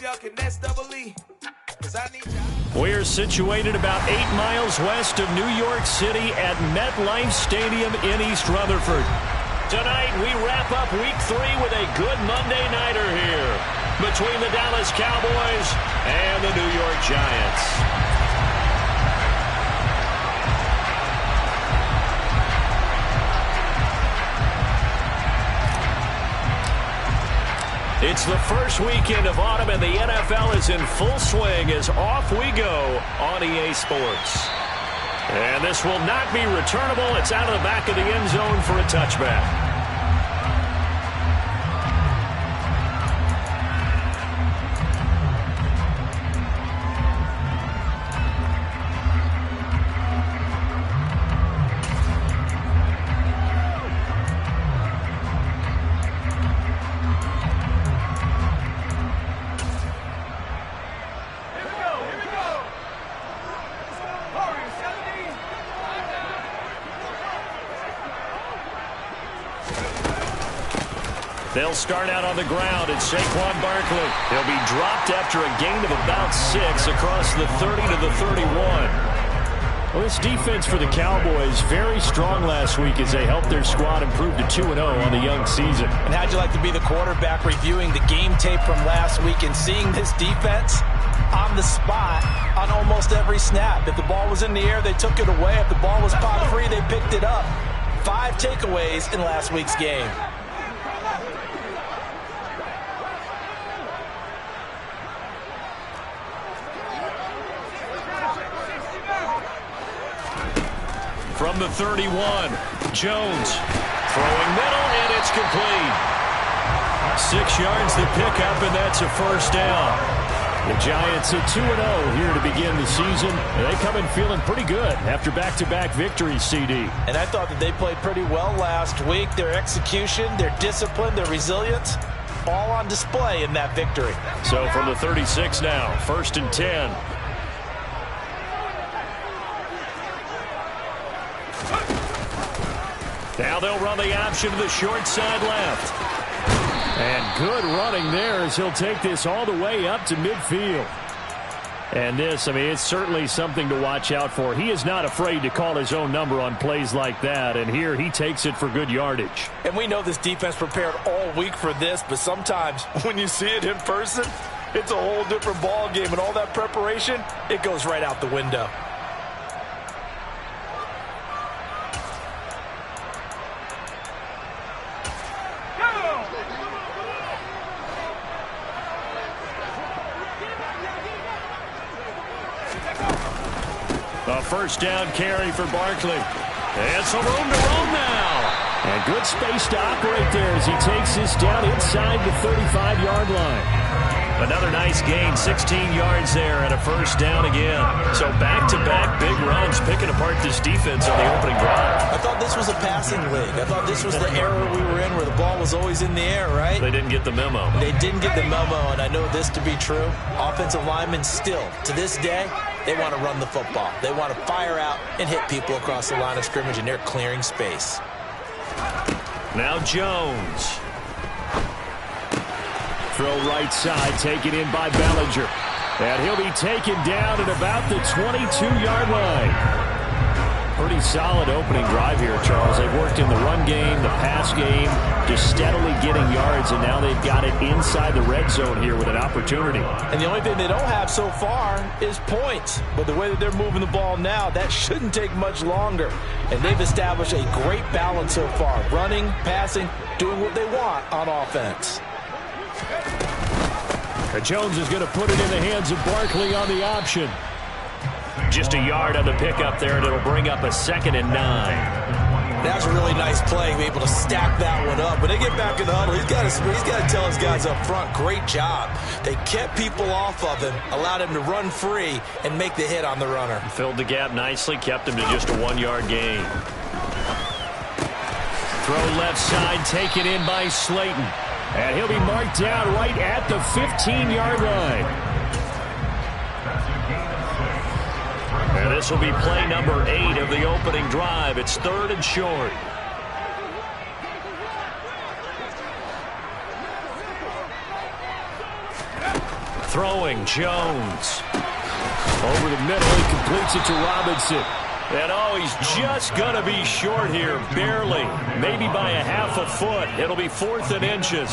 y'all can nest double E. We're situated about 8 miles west of New York City at MetLife Stadium in East Rutherford. Tonight, we wrap up Week 3 with a good Monday nighter here between the Dallas Cowboys and the New York Giants. It's the first weekend of autumn, and the NFL is in full swing as off we go on EA Sports. And this will not be returnable. It's out of the back of the end zone for a touchback. They'll start out on the ground. It's Saquon Barkley. He'll be dropped after a gain of about 6 across the 30 to the 31. Well, this defense for the Cowboys very strong last week as they helped their squad improve to 2-0 on the young season. And how'd you like to be the quarterback reviewing the game tape from last week and seeing this defense on the spot on almost every snap? If the ball was in the air, they took it away. If the ball was caught free, they picked it up. 5 takeaways in last week's game. From the 31, Jones throwing middle, and it's complete. 6 yards to pick up, and that's a first down. The Giants at 2-0 here to begin the season. They come in feeling pretty good after back-to-back victories, CD. And I thought that they played pretty well last week. Their execution, their discipline, their resilience, all on display in that victory. So from the 36 now, 1st and 10. Now they'll run the option to the short side left. And good running there as he'll take this all the way up to midfield. And this, I mean, it's certainly something to watch out for. He is not afraid to call his own number on plays like that. And here he takes it for good yardage. And we know this defense prepared all week for this, but sometimes when you see it in person, it's a whole different ball game. And all that preparation, it goes right out the window. A first down carry for Barkley. And some room to roam now. And good space to operate there as he takes this down inside the 35-yard line. Another nice gain, 16 yards there and a first down again. So back-to-back big runs picking apart this defense on the opening drive. I thought this was a passing league. I thought this was the era we were in where the ball was always in the air, right? They didn't get the memo. They didn't get the memo, and I know this to be true. Offensive linemen still, to this day, they want to run the football. They want to fire out and hit people across the line of scrimmage, and they're clearing space. Now Jones. Throw right side, taken in by Bellinger. And he'll be taken down at about the 22-yard line. Pretty solid opening drive here, Charles. They've worked in the run game, the pass game, just steadily getting yards, and now they've got it inside the red zone here with an opportunity. And the only thing they don't have so far is points. But the way that they're moving the ball now, that shouldn't take much longer. And they've established a great balance so far. Running, passing, doing what they want on offense. Jones is going to put it in the hands of Barkley on the option. Just a yard on the pickup there, and it'll bring up a 2nd and 9. That's a really nice play, be able to stack that one up. When they get back in the huddle, he's got to tell his guys up front, great job. They kept people off of him, allowed him to run free, and make the hit on the runner. Filled the gap nicely, kept him to just a 1-yard gain. Throw left side, taken in by Slayton. And he'll be marked down right at the 15-yard line. And this will be play number 8 of the opening drive. It's 3rd and short. throwing. Jones. Over the middle, he completes it to Robinson. And oh, he's just going to be short here, barely. Maybe by a half a foot. It'll be 4th and inches.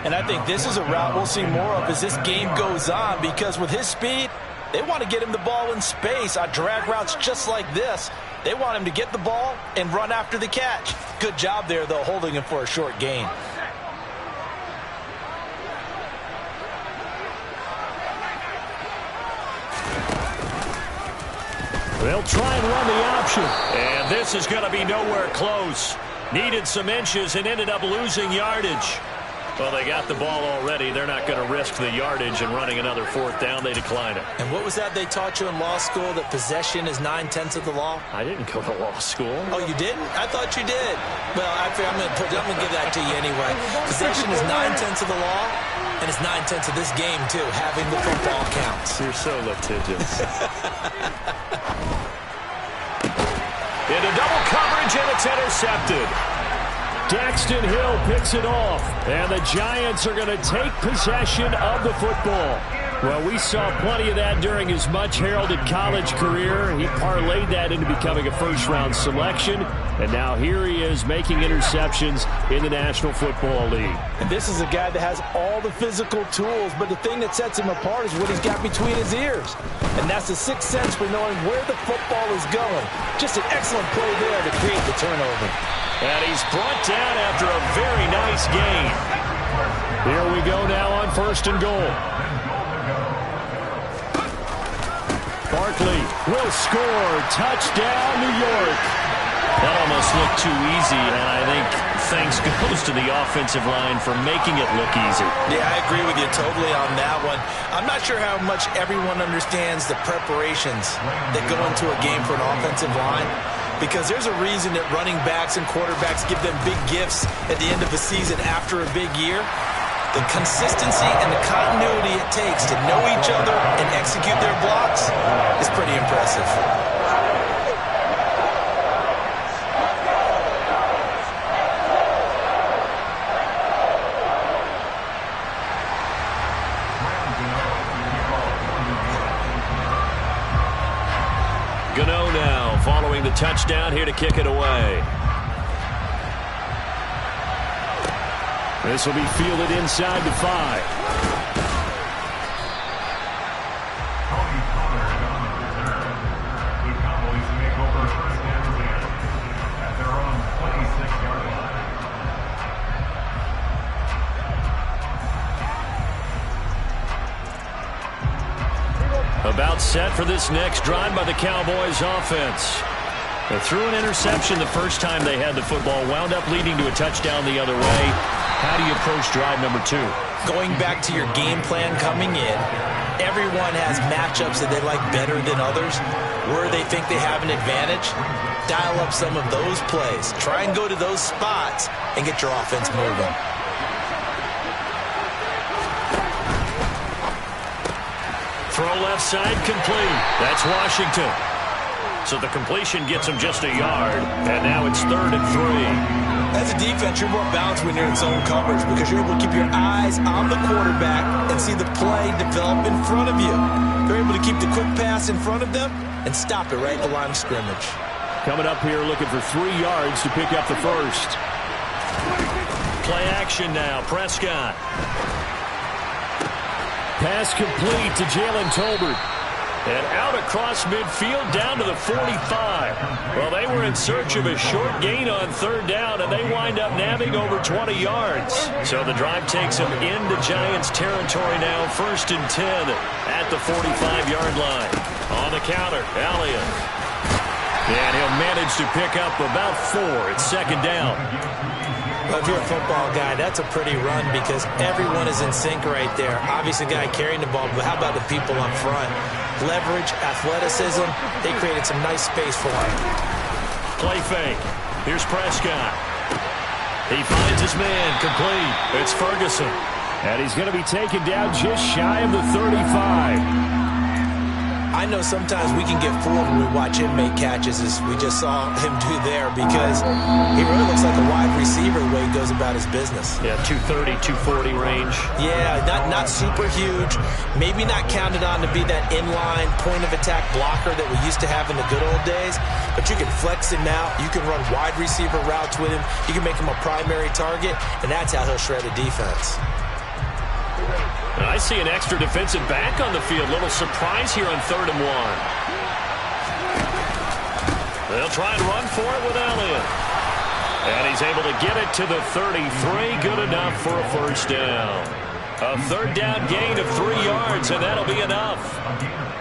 And I think this is a route we'll see more of as this game goes on, because with his speed, they want to get him the ball in space on drag routes just like this. They want him to get the ball and run after the catch. Good job there, though, holding him for a short gain. They'll try and run the option. And this is going to be nowhere close. Needed some inches and ended up losing yardage. Well, they got the ball already. They're not going to risk the yardage and running another 4th down. They decline it. And what was that they taught you in law school, that possession is 9/10 of the law? I didn't go to law school. Oh, you didn't? I thought you did. Well, I'm going to give that to you anyway. Possession is 9/10 of the law, and it's 9/10 of this game, too. Having the football counts. You're so litigious. Into double coverage, and it's intercepted. Daxton Hill picks it off, and the Giants are going to take possession of the football. Well, we saw plenty of that during his much-heralded college career. He parlayed that into becoming a first-round selection, and now here he is making interceptions in the National Football League. And this is a guy that has all the physical tools, but the thing that sets him apart is what he's got between his ears. And that's the sixth sense for knowing where the football is going. Just an excellent play there to create the turnover. And he's brought down after a very nice gain. Here we go now on 1st and goal. Barkley will score. Touchdown, New York. That almost looked too easy, and I think thanks goes to the offensive line for making it look easy. Yeah, I agree with you totally on that one. I'm not sure how much everyone understands the preparations that go into a game for an offensive line, because there's a reason that running backs and quarterbacks give them big gifts at the end of the season after a big year. The consistency and the continuity it takes to know each other and execute their blocks is pretty impressive. Gano now following the touchdown here to kick it away. This will be fielded inside the 5. About set for this next drive by the Cowboys offense. They threw an interception the first time they had the football, wound up leading to a touchdown the other way. How do you approach drive number 2? Going back to your game plan coming in, everyone has matchups that they like better than others. Where they think they have an advantage, dial up some of those plays. Try and go to those spots and get your offense moving. Throw left side complete. That's Washington. So the completion gets him just a yard, and now it's 3rd and 3. As a defense, you're more balanced when you're in zone coverage because you're able to keep your eyes on the quarterback and see the play develop in front of you. They're able to keep the quick pass in front of them and stop it right at the line of scrimmage. Coming up here looking for 3 yards to pick up the first. Play action now. Prescott. Pass complete to Jalen Tolbert. And out across midfield down to the 45. Well, they were in search of a short gain on 3rd down, and they wind up nabbing over 20 yards. So the drive takes them into Giants territory now, 1st and 10 at the 45-yard line. On the counter, Elliott. And he'll manage to pick up about 4. It's 2nd down. Well, if you're a football guy, that's a pretty run because everyone is in sync right there. Obviously, the guy carrying the ball, but how about the people up front? Leverage, athleticism, they created some nice space for him. Play fake. Here's Prescott. He finds his man complete. It's Ferguson. And he's going to be taken down just shy of the 35. I know sometimes we can get fooled when we watch him make catches, as we just saw him do there, because he really looks like a wide receiver the way he goes about his business. Yeah, 230, 240 range. Yeah, not super huge. Maybe not counted on to be that inline point-of-attack blocker that we used to have in the good old days, but you can flex him out. You can run wide receiver routes with him. You can make him a primary target, and that's how he'll shred a defense. I see an extra defensive back on the field. Little surprise here on 3rd and 1. They'll try and run for it with Elliott. And he's able to get it to the 33. Good enough for a first down. A 3rd down gain of 3 yards, and that'll be enough.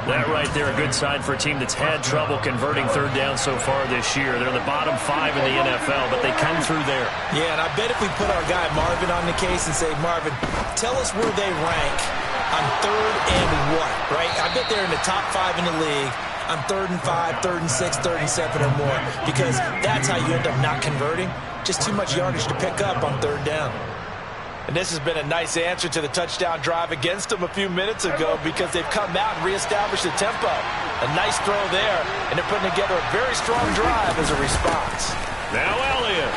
That right there, a good sign for a team that's had trouble converting 3rd down so far this year. They're in the bottom 5 in the NFL, but they come through there. Yeah, and I bet if we put our guy Marvin on the case and say, Marvin, tell us where they rank on 3rd and what, right? I bet they're in the top 5 in the league on 3rd and 5, 3rd and 6, 3rd and 7 or more, because that's how you end up not converting. Just too much yardage to pick up on 3rd down. And this has been a nice answer to the touchdown drive against them a few minutes ago, because they've come out and reestablished the tempo. A nice throw there, and they're putting together a very strong drive as a response. Now Elliott.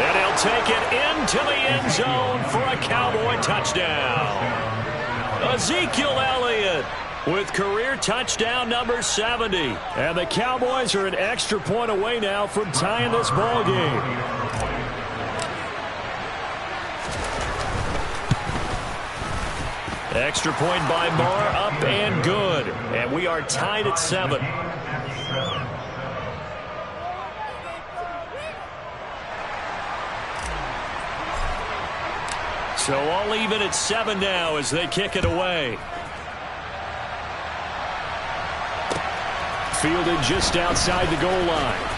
And he'll take it into the end zone for a Cowboy touchdown. Ezekiel Elliott with career touchdown number 70. And the Cowboys are an extra point away now from tying this ball game. Extra point by Moore, up and good. And we are tied at 7. So all even at 7 now as they kick it away. Fielded just outside the goal line.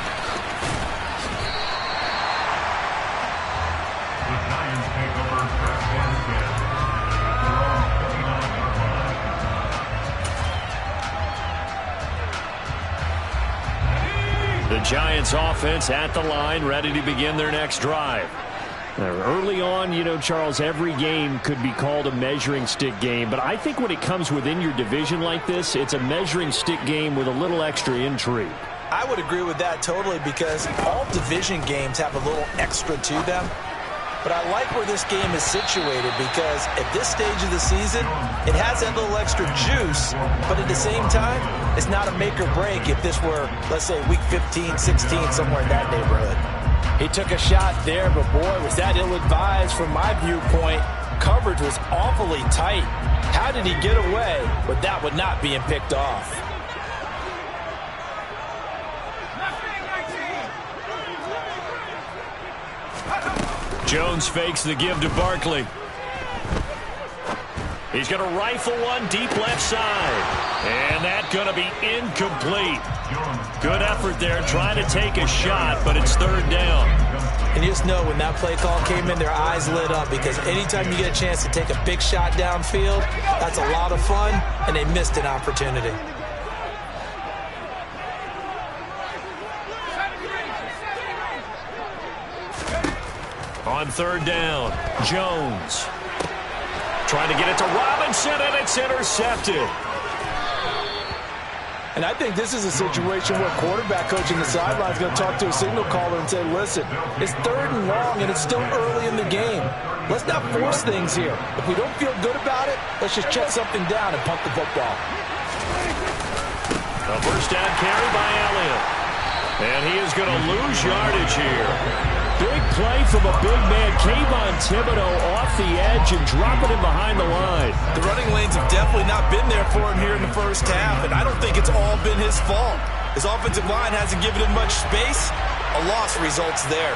The Giants offense at the line, ready to begin their next drive. Early on, you know, Charles, every game could be called a measuring stick game, but I think when it comes within your division like this, it's a measuring stick game with a little extra intrigue. I would agree with that totally, because all division games have a little extra to them. But I like where this game is situated, because at this stage of the season, it has that little extra juice, but at the same time, it's not a make or break if this were, let's say, week 15, 16, somewhere in that neighborhood. He took a shot there, but boy, was that ill-advised from my viewpoint. Coverage was awfully tight. How did he get away with that one not being picked off? Jones fakes the give to Barkley. He's going to rifle one deep left side. And that's going to be incomplete. Good effort there trying to take a shot, but it's 3rd down. And you just know when that play call came in, their eyes lit up, because anytime you get a chance to take a big shot downfield, that's a lot of fun, and they missed an opportunity. On 3rd down, Jones trying to get it to Robinson, and it's intercepted. And I think this is a situation where quarterback coach in the sideline is going to talk to a signal caller and say, listen, it's 3rd and long, and it's still early in the game. Let's not force things here. If we don't feel good about it, let's just check something down and punt the football. A first down carry by Elliott. And he is going to lose yardage here. Big play from a big man. Kayvon Thibodeaux off the edge and dropping him behind the line. The running lanes have definitely not been there for him here in the first half, and I don't think it's all been his fault. His offensive line hasn't given him much space. A loss results there.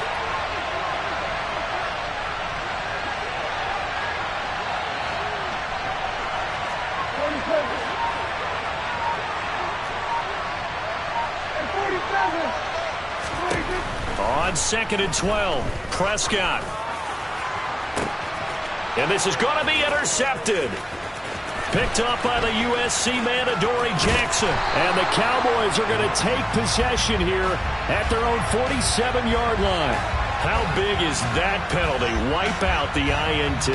On 2nd and 12, Prescott. And this is going to be intercepted. Picked up by the USC man, Adoree Jackson. And the Cowboys are going to take possession here at their own 47-yard line. How big is that penalty? Wipe out the INT.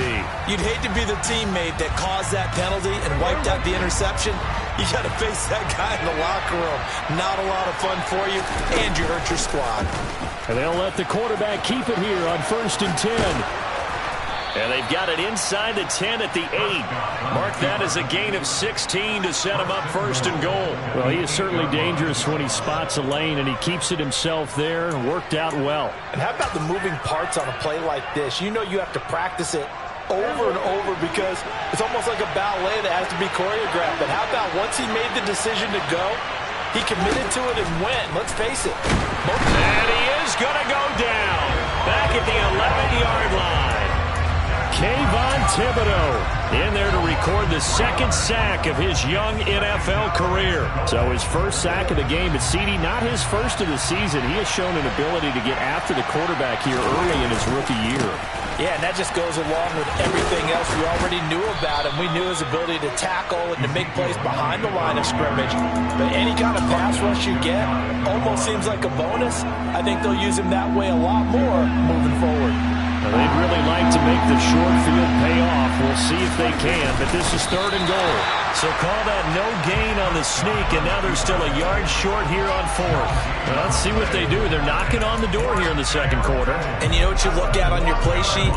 You'd hate to be the teammate that caused that penalty and wiped out the interception. You got to face that guy in the locker room. Not a lot of fun for you, and you hurt your squad. And they'll let the quarterback keep it here on 1st and 10. And they've got it inside the 10 at the 8. Mark that as a gain of 16 to set him up 1st and goal. Well, he is certainly dangerous when he spots a lane, and he keeps it himself there. Worked out well. And how about the moving parts on a play like this? You know you have to practice it over and over because it's almost like a ballet that has to be choreographed. But how about once he made the decision to go, he committed to it and went. Let's face it. And he is going to go down back at the 11-yard line. Kayvon Thibodeaux in there to record the 2nd sack of his young NFL career. So his first sack of the game, but CD, not his first of the season. He has shown an ability to get after the quarterback here early in his rookie year. Yeah, and that just goes along with everything else we already knew about him. We knew his ability to tackle and to make plays behind the line of scrimmage. But any kind of pass rush you get almost seems like a bonus. I think they'll use him that way a lot more moving forward. They'd really like to make the short field pay off. We'll see if they can, but this is 3rd and goal. So call that no gain on the sneak, and now they're still a yard short here on 4th. Well, let's see what they do. They're knocking on the door here in the 2nd quarter. And you know what you look at on your play sheet?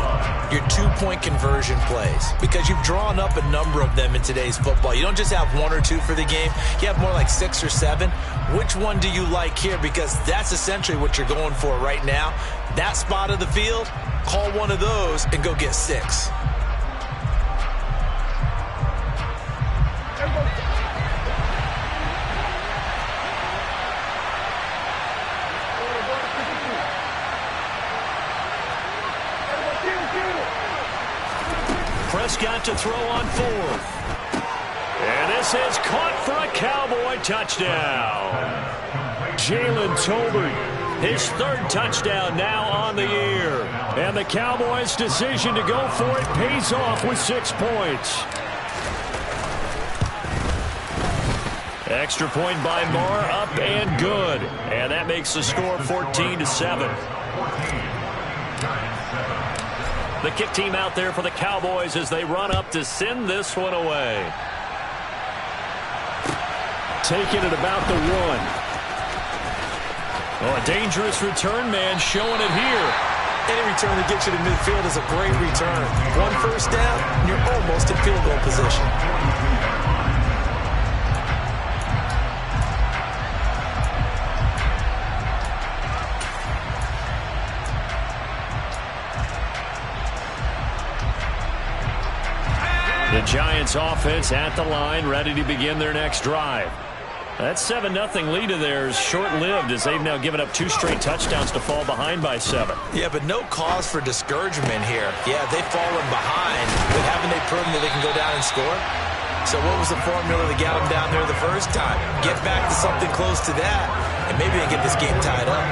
Your 2-point conversion plays. Because you've drawn up a number of them in today's football. You don't just have 1 or 2 for the game. You have more like 6 or 7. Which one do you like here? Because that's essentially what you're going for right now. That spot of the field, call one of those and go get 6. Prescott to throw on 4th. And this is caught for a Cowboy touchdown. Jalen Tolbert, his 3rd touchdown now on the year. And the Cowboys' decision to go for it pays off with 6 points. Extra point by Moore, up and good. And that makes the score 14-7. The kick team out there for the Cowboys as they run up to send this one away. Taking it about the 1. Oh, a dangerous return man showing it here. Any return that gets you to midfield is a great return. 1 first down, and you're almost in field goal position. The Giants offense at the line, ready to begin their next drive. That 7-0 lead of theirs short-lived as they've now given up 2 straight touchdowns to fall behind by 7. Yeah, but no cause for discouragement here. Yeah, they've fallen behind, but haven't they proven that they can go down and score? So what was the formula that got them down there the first time? Get back to something close to that, and maybe they get this game tied up.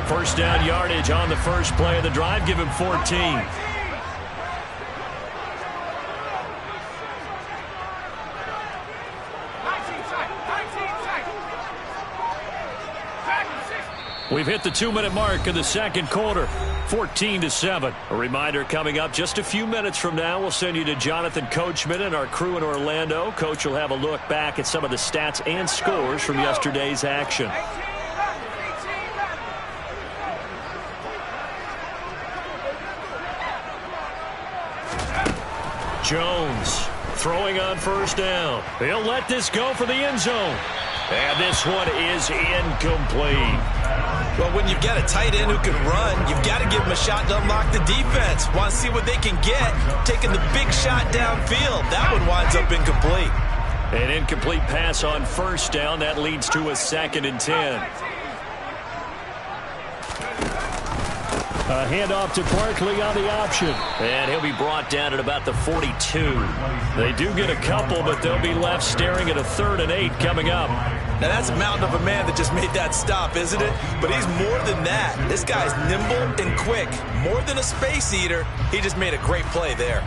First down yardage on the first play of the drive. Give him 14. We've hit the 2-minute mark of the 2nd quarter, 14-7. A reminder coming up just a few minutes from now. We'll send you to Jonathan Coachman and our crew in Orlando. Coach will have a look back at some of the stats and scores from yesterday's action. Jones throwing on 1st down. He'll let this go for the end zone. And this one is incomplete. Well, when you've got a tight end who can run, you've got to give him a shot to unlock the defense. Want to see what they can get, taking the big shot downfield. That one winds up incomplete. An incomplete pass on 1st down. That leads to a 2nd and 10. A handoff to Barkley on the option. And he'll be brought down at about the 42. They do get a couple, but they'll be left staring at a 3rd and 8 coming up. Now, that's a mountain of a man that just made that stop, isn't it? But he's more than that. This guy's nimble and quick. More than a space eater, he just made a great play there.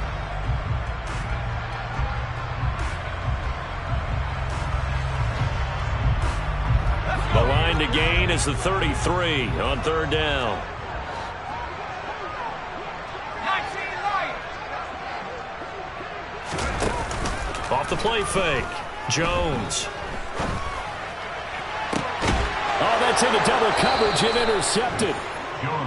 The line to gain is the 33 on 3rd down. Off the play fake. Jones. Oh, that's into double coverage and intercepted.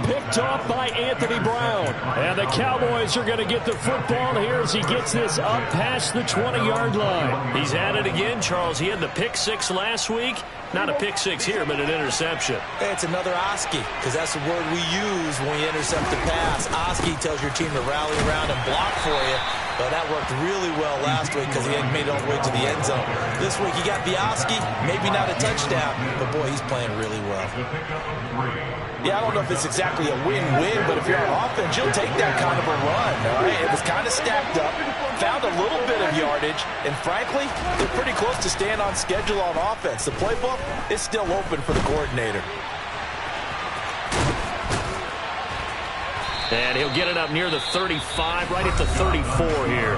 Picked off by Anthony Brown. And the Cowboys are going to get the football here as he gets this up past the 20-yard line. He's at it again, Charles. He had the pick six last week. Not a pick six here, but an interception. It's another Oski, because that's the word we use when we intercept the pass. Oski tells your team to rally around and block for you. But that worked really well last week because he hadn't made it all the way to the end zone. This week he got the Oski, maybe not a touchdown, but boy, he's playing really well. Yeah, I don't know if it's exactly a win-win, but if you're on offense, you'll take that kind of a run, all right? It was kind of stacked up, found a little bit of yardage, and frankly, they're pretty close to staying on schedule on offense. The playbook is still open for the coordinator. And he'll get it up near the 35, right at the 34 here.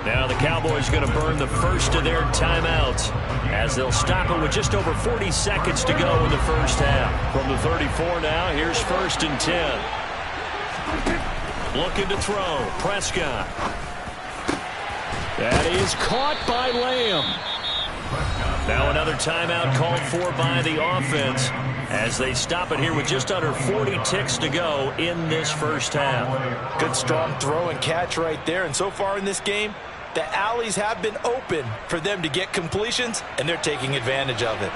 Now the Cowboys going to burn the first of their timeouts as they'll stop it with just over 40 seconds to go in the first half. From the 34 now, here's 1st and 10. Looking to throw. Prescott. That is caught by Lamb. Now another timeout called for by the offense as they stop it here with just under 40 ticks to go in this first half. Good strong throw and catch right there. And so far in this game, the alleys have been open for them to get completions, and they're taking advantage of it.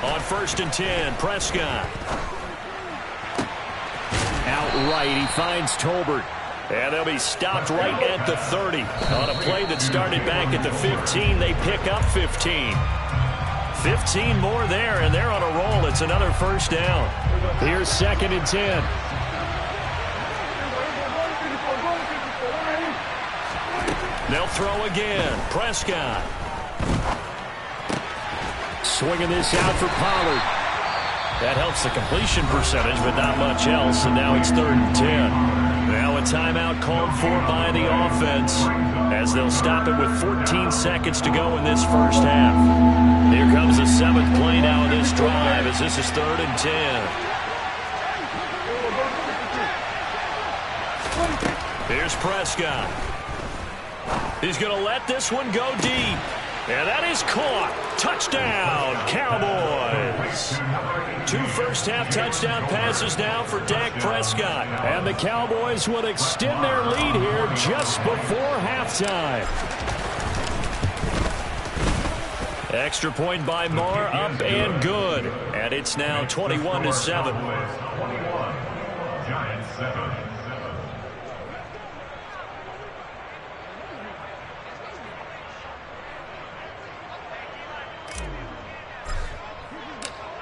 On 1st and 10, Prescott. Outright, he finds Tolbert. And they'll be stopped right at the 30. On a play that started back at the 15, they pick up 15. 15 more there, and they're on a roll. It's another first down. Here's 2nd and 10. They'll throw again. Prescott. Swinging this out for Pollard. That helps the completion percentage, but not much else. And now it's 3rd and 10. Now a timeout called for by the offense as they'll stop it with 14 seconds to go in this first half. Here comes the 7th play now in this drive as this is 3rd and 10. Here's Prescott. He's going to let this one go deep. And that is caught. Touchdown, Cowboys. 2 first-half touchdown passes now for Dak Prescott. And the Cowboys will extend their lead here just before halftime. Extra point by Marr, up and good. And it's now 21-7. Giants 7.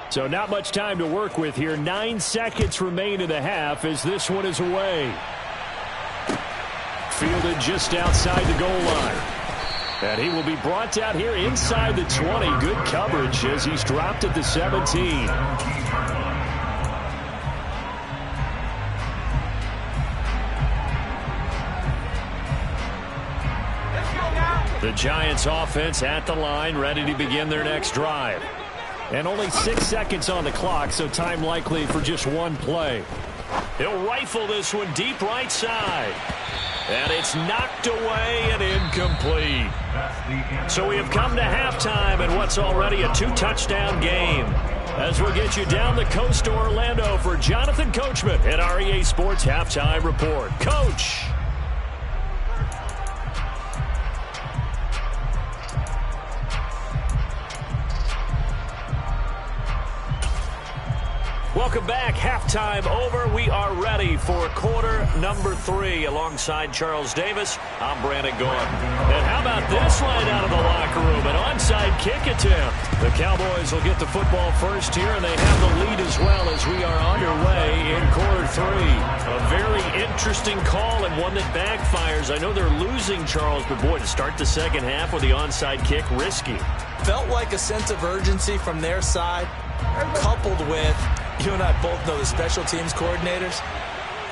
So not much time to work with here. 9 seconds remain in the half as this one is away. Fielded just outside the goal line. And he will be brought down here inside the 20. Good coverage as he's dropped at the 17. The Giants offense at the line, ready to begin their next drive. And only 6 seconds on the clock, so time likely for just one play. He'll rifle this one deep right side. And it's knocked away and incomplete. So we have come to halftime in what's already a 2-touchdown game. As we'll get you down the coast to Orlando for Jonathan Coachman at our EA Sports Halftime Report. Coach. Welcome back. Halftime over. We are ready for quarter number 3 alongside Charles Davis. I'm Brandon Gaudin. And how about this right out of the locker room? An onside kick attempt. The Cowboys will get the football first here, and they have the lead as well as we are underway in quarter 3. A very interesting call and one that backfires. I know they're losing, Charles, but boy, to start the second half with the onside kick, risky. Felt like a sense of urgency from their side, coupled with, you and I both know the special teams coordinators,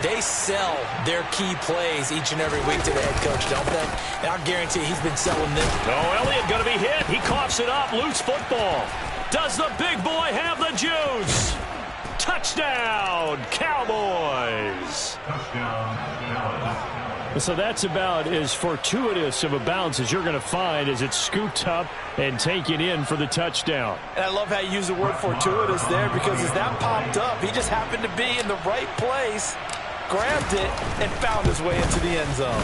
they sell their key plays each and every week to the head coach, don't they? And I guarantee he's been selling them. Oh, Elliott going to be hit. He coughs it up. Loose football. Does the big boy have the juice? Touchdown, Cowboys. Touchdown, Dallas. So that's about as fortuitous of a bounce as you're going to find as it's scooped up and taken in for the touchdown. And I love how you use the word fortuitous there, because as that popped up, he just happened to be in the right place, grabbed it, and found his way into the end zone.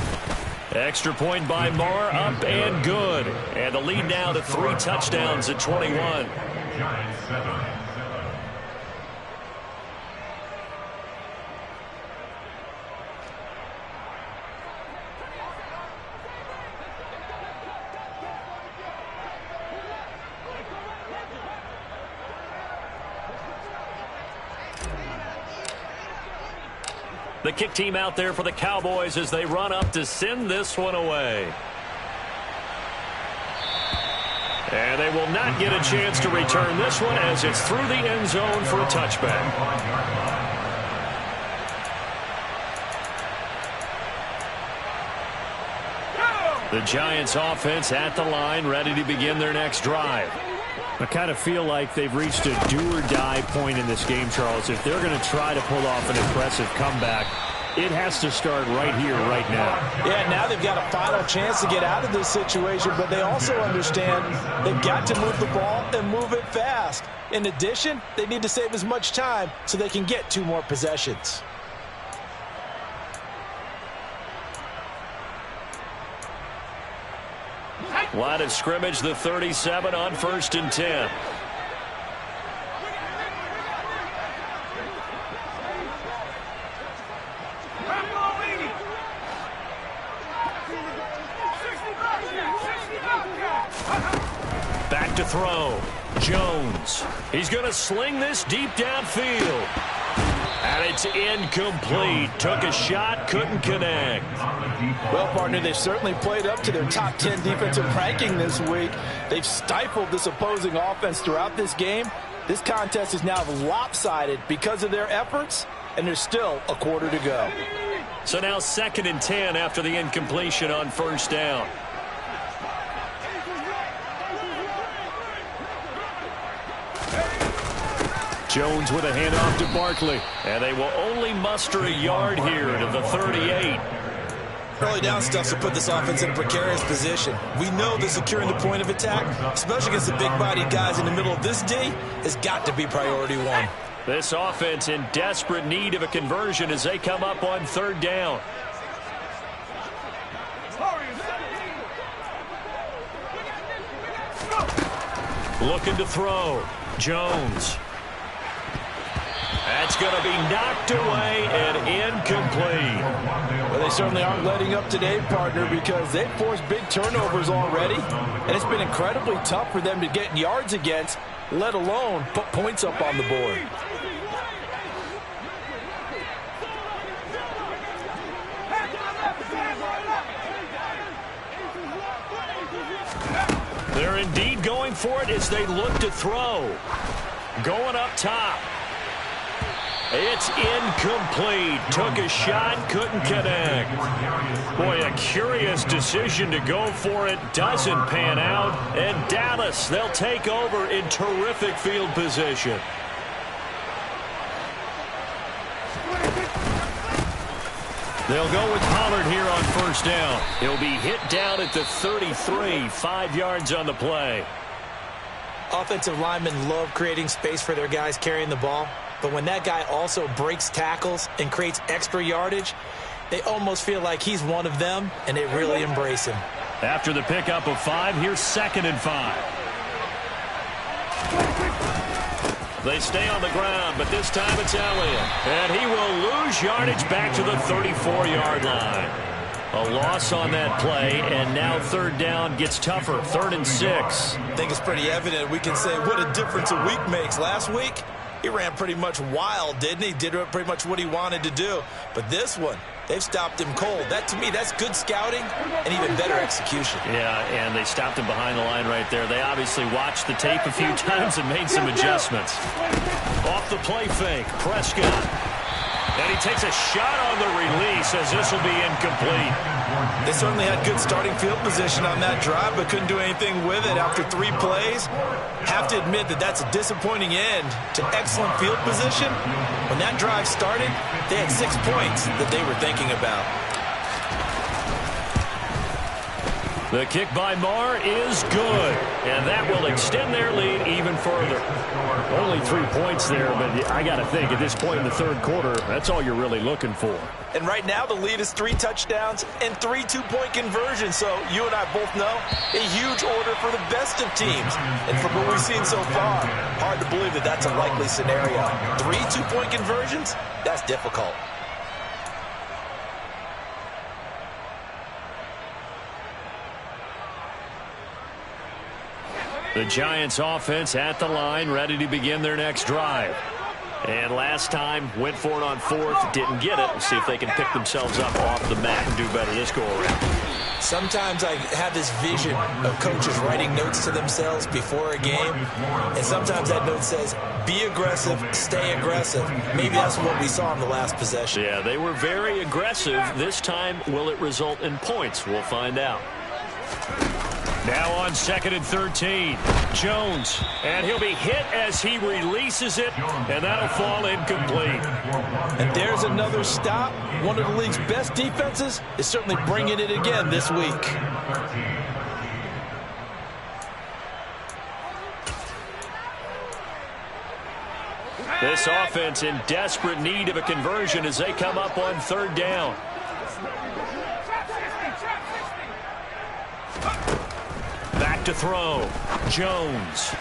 Extra point by Marr, up and good. And the lead now to 3 touchdowns at 21. The kick team out there for the Cowboys as they run up to send this one away. And they will not get a chance to return this one as it's through the end zone for a touchback. The Giants offense at the line, ready to begin their next drive. I kind of feel like they've reached a do-or-die point in this game, Charles. If they're going to try to pull off an impressive comeback, it has to start right here, right now. Yeah, now they've got a final chance to get out of this situation, but they also understand they've got to move the ball and move it fast. In addition, they need to save as much time so they can get 2 more possessions. Line of scrimmage, the 37 on 1st and 10. Back to throw. Jones. He's going to sling this deep downfield. And it's incomplete. Took a shot, couldn't connect. Well, partner, they've certainly played up to their top 10 defensive ranking this week. They've stifled this opposing offense throughout this game. This contest is now lopsided because of their efforts, and there's still a quarter to go. So now 2nd and 10 after the incompletion on 1st down. Jones with a handoff to Barkley. And they will only muster a yard here to the 38. Early down stuff will put this offense in a precarious position. We know that securing the point of attack, especially against the big-bodied guys in the middle of this D, has got to be priority 1. This offense in desperate need of a conversion as they come up on 3rd down. Looking to throw. Jones. That's going to be knocked away and incomplete. Well, they certainly aren't letting up today, partner, because they've forced big turnovers already, and it's been incredibly tough for them to get yards against, let alone put points up on the board. They're indeed going for it as they look to throw. Going up top. It's incomplete. Took a shot, couldn't connect. Boy, a curious decision to go for it. Doesn't pan out. And Dallas, they'll take over in terrific field position. They'll go with Pollard here on 1st down. He'll be hit down at the 33, 5 yards on the play. Offensive linemen love creating space for their guys carrying the ball. But when that guy also breaks tackles and creates extra yardage, they almost feel like he's one of them, and they really embrace him. After the pickup of 5, here's 2nd and 5. They stay on the ground, but this time it's Elliott. And he will lose yardage back to the 34-yard line. A loss on that play, and now 3rd down gets tougher. 3rd and 6. I think it's pretty evident. We can say what a difference a week makes. Last week, he ran pretty much wild, didn't he? Did pretty much what he wanted to do. But this one, they've stopped him cold. That, to me, that's good scouting and even better execution. Yeah, and they stopped him behind the line right there. They obviously watched the tape a few times and made some adjustments. Off the play fake, Prescott. And he takes a shot on the release as this will be incomplete. They certainly had good starting field position on that drive, but couldn't do anything with it after 3 plays. Have to admit that that's a disappointing end to excellent field position. When that drive started, they had 6 points that they were thinking about. The kick by Marr is good, and that will extend their lead even further. Only 3 points there, but I got to think at this point in the third quarter, that's all you're really looking for. And right now the lead is 3 touchdowns and 3 two-point conversions. So you and I both know a huge order for the best of teams. And from what we've seen so far, hard to believe that that's a likely scenario. 3 two-point conversions? That's difficult. The Giants offense at the line, ready to begin their next drive. And last time, went for it on fourth, didn't get it. We'll see if they can pick themselves up off the mat and do better this go-around. Sometimes I have this vision of coaches writing notes to themselves before a game, and sometimes that note says, be aggressive, stay aggressive. Maybe that's what we saw in the last possession. Yeah, they were very aggressive. This time, will it result in points? We'll find out. Now on 2nd and 13, Jones, and he'll be hit as he releases it, and that'll fall incomplete. And there's another stop. One of the league's best defenses is certainly bringing it again this week. This offense in desperate need of a conversion as they come up on 3rd down. Back to throw. Jones.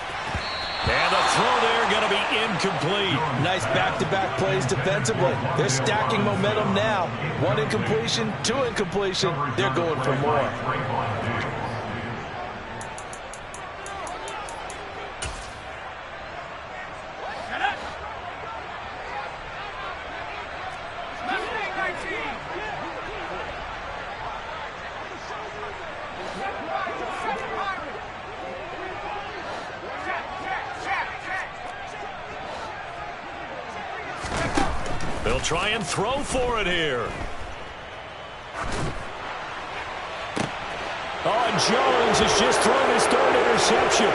And the throw there going to be incomplete. Nice back-to-back plays defensively. They're stacking momentum now. 1 incompletion, 2 incompletion. They're going for more. They'll try and throw for it here. Oh, and Jones has just thrown his 3rd interception.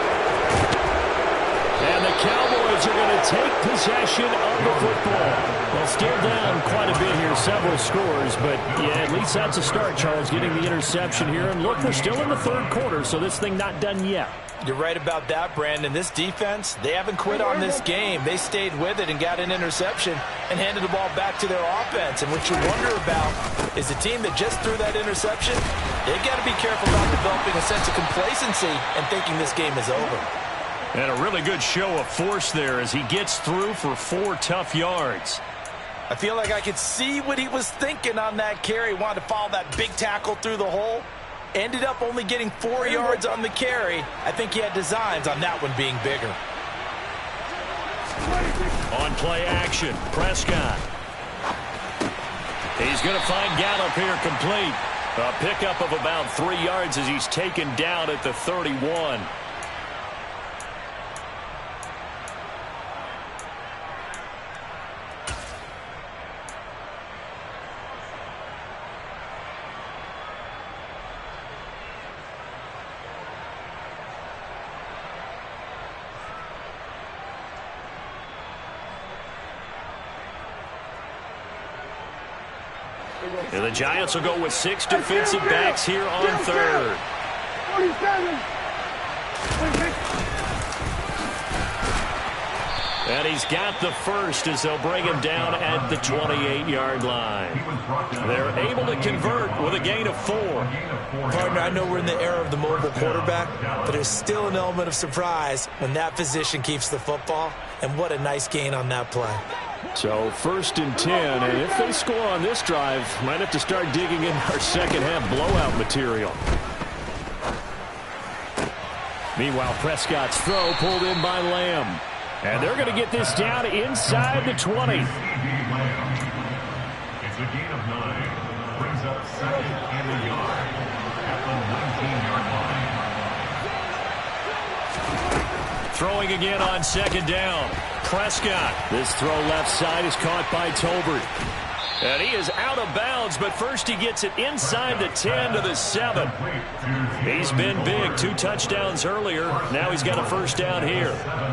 And the Cowboys are going to take possession of the football. They'll still down quite a bit here, several scores, but yeah, at least that's a start, Charles, getting the interception here. And look, we're still in the 3rd quarter, so this thing not done yet. You're right about that, Brandon. This defense, they haven't quit on this game. They stayed with it and got an interception and handed the ball back to their offense. And what you wonder about is the team that just threw that interception, they've got to be careful about developing a sense of complacency and thinking this game is over. And a really good show of force there as he gets through for 4 tough yards. I feel like I could see what he was thinking on that carry. Wanted to follow that big tackle through the hole. Ended up only getting 4 yards on the carry. I think he had designs on that one being bigger. On play action, Prescott. He's going to find Gallup here complete. A pickup of about 3 yards as he's taken down at the 31. And the Giants will go with 6 defensive backs here on 3rd. And he's got the first as they'll bring him down at the 28-yard line. They're able to convert with a gain of 4. Partner, I know we're in the era of the mobile quarterback, but there's still an element of surprise when that position keeps the football. And what a nice gain on that play. So 1st and 10, and if they score on this drive, might have to start digging in our second-half blowout material. Meanwhile, Prescott's throw pulled in by Lamb. And they're going to get this down inside the 20. It's a gain of 9. Brings up 2nd and a yard at the 19-yard line. Throwing again on 2nd down. Prescott. This throw left side is caught by Tolbert. And he is out of bounds, but first he gets it inside the 10 to the 7. He's been big. 2 touchdowns earlier. Now he's got a 1st down here.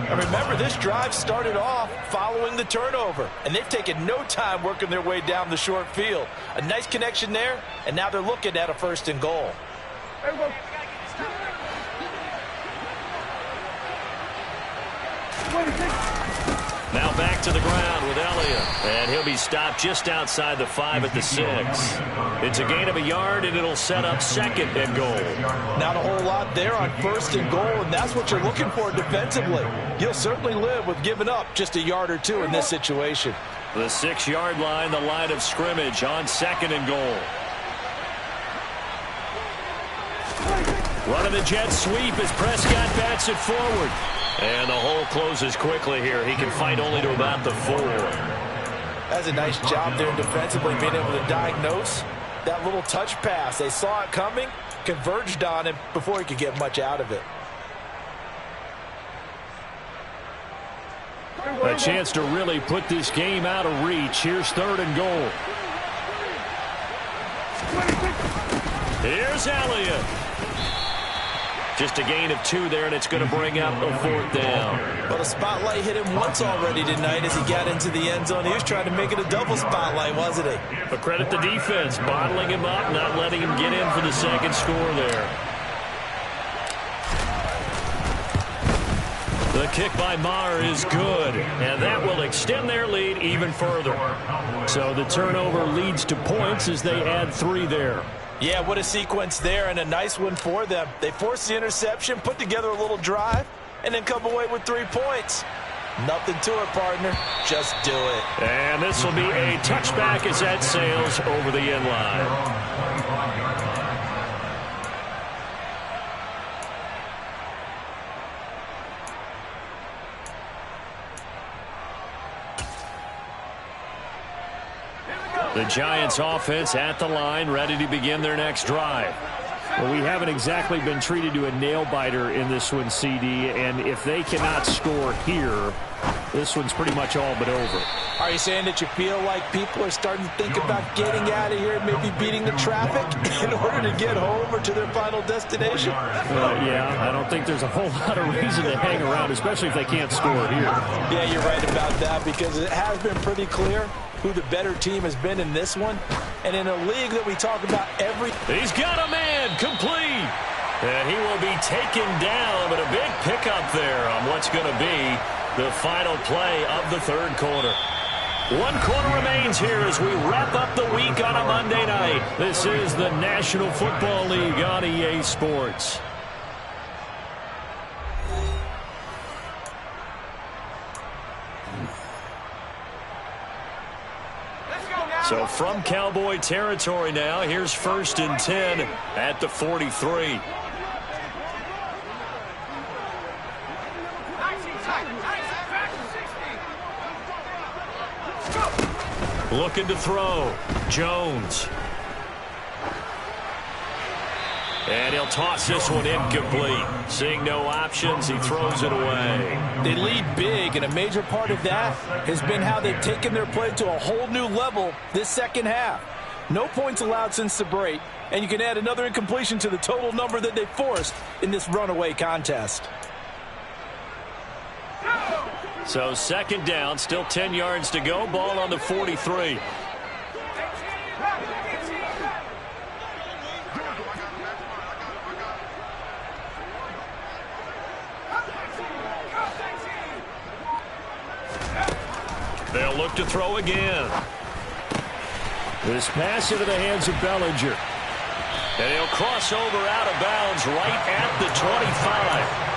And remember, this drive started off following the turnover, and they've taken no time working their way down the short field. A nice connection there, and now they're looking at a 1st and goal. Now back to the ground with Elliott. And he'll be stopped just outside the 5 at the 6. It's a gain of a yard, and it'll set up 2nd and goal. Not a whole lot there on 1st and goal, and that's what you're looking for defensively. You'll certainly live with giving up just a yard or 2 in this situation. The 6-yard line, the line of scrimmage on 2nd and goal. Running the jet sweep as Prescott bats it forward. And the hole closes quickly here. He can fight only to about the 4. That's a nice job there defensively, being able to diagnose that little touch pass. They saw it coming, converged on him before he could get much out of it. A chance to really put this game out of reach. Here's 3rd and goal. Here's Elliott. Just a gain of 2 there, and it's going to bring up a 4th down. But a spotlight hit him once already tonight as he got into the end zone. He was trying to make it a double spotlight, wasn't he? But credit the defense, bottling him up, not letting him get in for the 2nd score there. The kick by Maher is good, and that will extend their lead even further. So the turnover leads to points as they add 3 there. Yeah, what a sequence there, and a nice one for them. They forced the interception, put together a little drive, and then come away with 3 points. Nothing to it, partner. Just do it. And this will be a touchback as that sails over the end line. The Giants offense at the line, ready to begin their next drive. Well, we haven't exactly been treated to a nail-biter in this one, CD, and if they cannot score here, this one's pretty much all but over. Are you saying that you feel like people are starting to think about getting out of here and maybe beating the traffic in order to get home or to their final destination? Yeah, I don't think there's a whole lot of reason to hang around, especially if they can't score here. Yeah, you're right about that, because it has been pretty clear who the better team has been in this one. And in a league that we talk about every... He's got a man complete. And he will be taken down, but a big pickup there on what's going to be the final play of the 3rd quarter. 1 quarter remains here as we wrap up the week on a Monday night. This is the National Football League on EA Sports. So from Cowboy territory now, here's 1st and 10 at the 43. Looking to throw. Jones. And he'll toss this one incomplete. Seeing no options, he throws it away. They lead big, and a major part of that has been how they've taken their play to a whole new level this 2nd half. No points allowed since the break, and you can add another incompletion to the total number that they forced in this runaway contest. So 2nd down, still 10 yards to go. Ball on the 43. They'll look to throw again. This pass into the hands of Bellinger. And he'll cross over out of bounds right at the 25.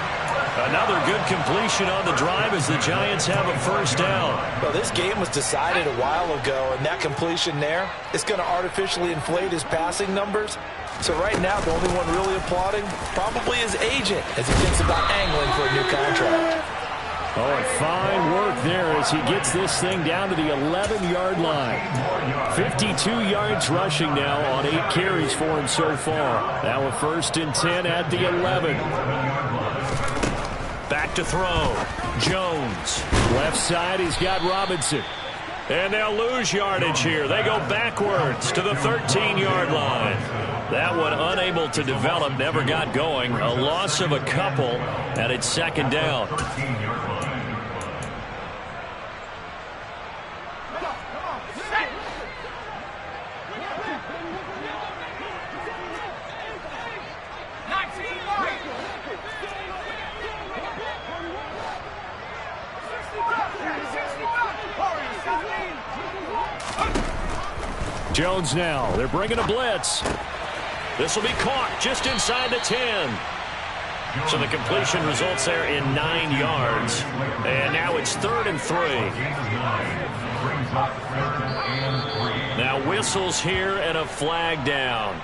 Another good completion on the drive as the Giants have a 1st down. Well, this game was decided a while ago, and that completion there is going to artificially inflate his passing numbers. So right now, the only one really applauding probably his agent as he thinks about angling for a new contract. Oh, and fine work there as he gets this thing down to the 11-yard line. 52 yards rushing now on 8 carries for him so far. Now a 1st and 10 at the 11. Back to throw. Jones. Left side, he's got Robinson. And they'll lose yardage here. They go backwards to the 13-yard line. That one unable to develop, never got going. A loss of a couple, and it's 2nd down. Jones now. They're bringing a blitz. This will be caught just inside the 10. So the completion results there in 9 yards. And now it's 3rd and 3. Now whistles here and a flag down.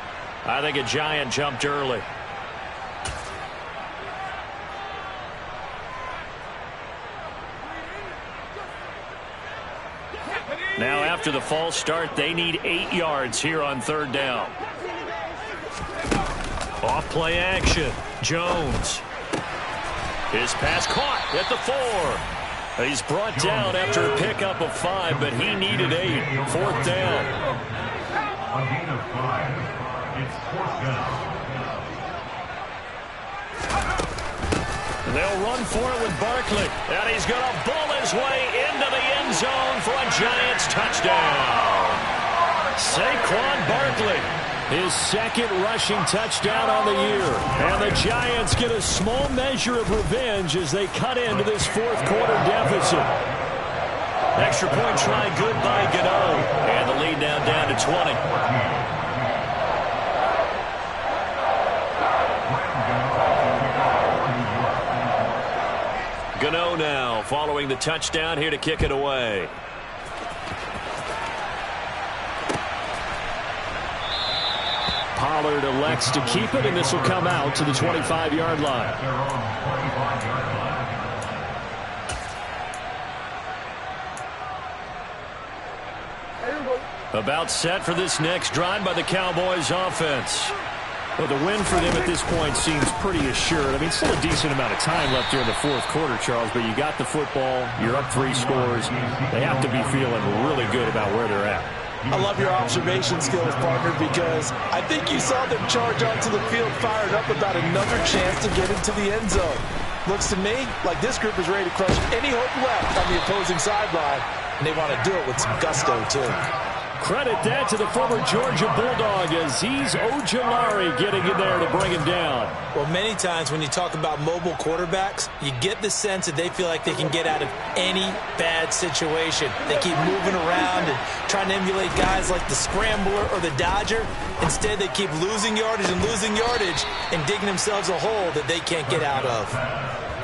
I think a Giant jumped early. Now after the false start, they need 8 yards here on 3rd down. Off play action. Jones. His pass caught at the 4. He's brought down after a pickup of 5, but he needed 8. 4th down. A gain of 5. It's 4th down. They'll run for it with Barkley. And he's going to bull his way into the end zone for a Giants touchdown. Saquon Barkley. His 2nd rushing touchdown on the year. And the Giants get a small measure of revenge as they cut into this 4th quarter deficit. Extra point try good by Gano. And the lead now down to 20. Gano now following the touchdown here to kick it away. Pollard elects to keep it, and this will come out to the 25-yard line. About set for this next drive by the Cowboys offense. Well, the win for them at this point seems pretty assured. I mean, still a decent amount of time left here in the 4th quarter, Charles, but you got the football, you're up 3 scores. They have to be feeling really good about where they're at. I love your observation skills, partner, because I think you saw them charge onto the field fired up about another chance to get into the end zone. Looks to me like this group is ready to crush any hope left on the opposing sideline, and they want to do it with some gusto, too. Credit that to the former Georgia Bulldog, Azeez Ojulari getting in there to bring him down. Well, many times when you talk about mobile quarterbacks, you get the sense that they feel like they can get out of any bad situation. They keep moving around and trying to emulate guys like the Scrambler or the Dodger. Instead, they keep losing yardage and digging themselves a hole that they can't get out of.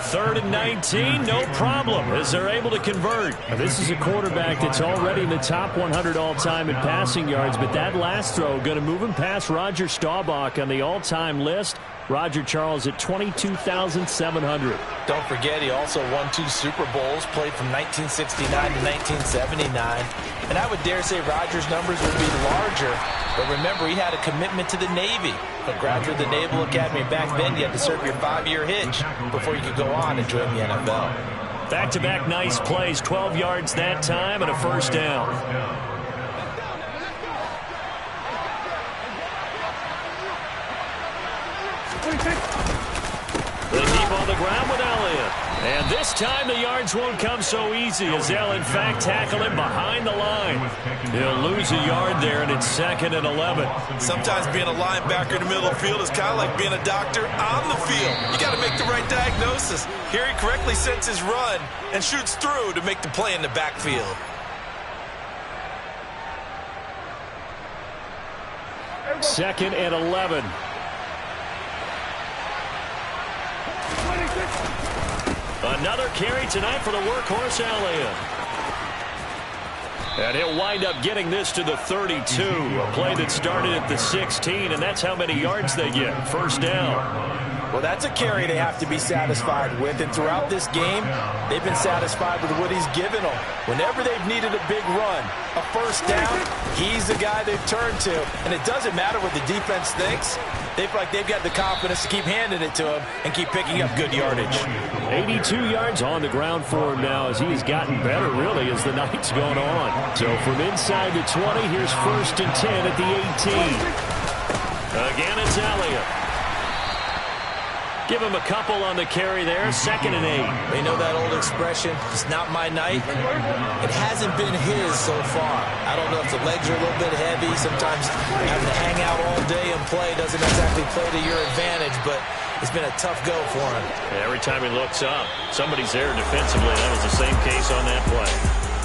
3rd and 19, no problem, as they're able to convert. Now, this is a quarterback that's already in the top 100 all-time in passing yards, but that last throw going to move him past Roger Staubach on the all-time list. Roger Charles at 22,700. Don't forget, he also won 2 Super Bowls, played from 1969 to 1979. And I would dare say Roger's numbers would be larger. But remember, he had a commitment to the Navy. A graduate of the Naval Academy. Back then, you had to serve your 5-year hitch before you could go on and join the NFL. Back-to-back nice plays, 12 yards that time and a 1st down. They keep on the ground with Elliott. And this time the yards won't come so easy as they'll in fact tackle him behind the line. He'll lose a yard there, and it's 2nd and 11. Sometimes being a linebacker in the middle of the field is kind of like being a doctor on the field. You got to make the right diagnosis. Here he correctly sets his run and shoots through to make the play in the backfield. Second and 11. Another carry tonight for the workhorse Elliott. And he'll wind up getting this to the 32. A play that started at the 16, and that's how many yards they get. 1st down. Well, that's a carry they have to be satisfied with. And throughout this game, they've been satisfied with what he's given them. Whenever they've needed a big run, a 1st down, he's the guy they've turned to. And it doesn't matter what the defense thinks. They feel like they've got the confidence to keep handing it to him and keep picking up good yardage. 82 yards on the ground for him now as he's gotten better, really, as the night's gone on. So from inside the 20, here's 1st and 10 at the 18. Again, it's Elliott. Give him a couple on the carry there. 2nd and 8. They know that old expression, it's not my night. It hasn't been his so far. I don't know if the legs are a little bit heavy. Sometimes having to hang out all day and play doesn't exactly play to your advantage, but it's been a tough go for him. Every time he looks up, somebody's there defensively. That was the same case on that play.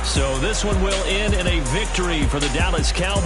So this one will end in a victory for the Dallas Cowboys.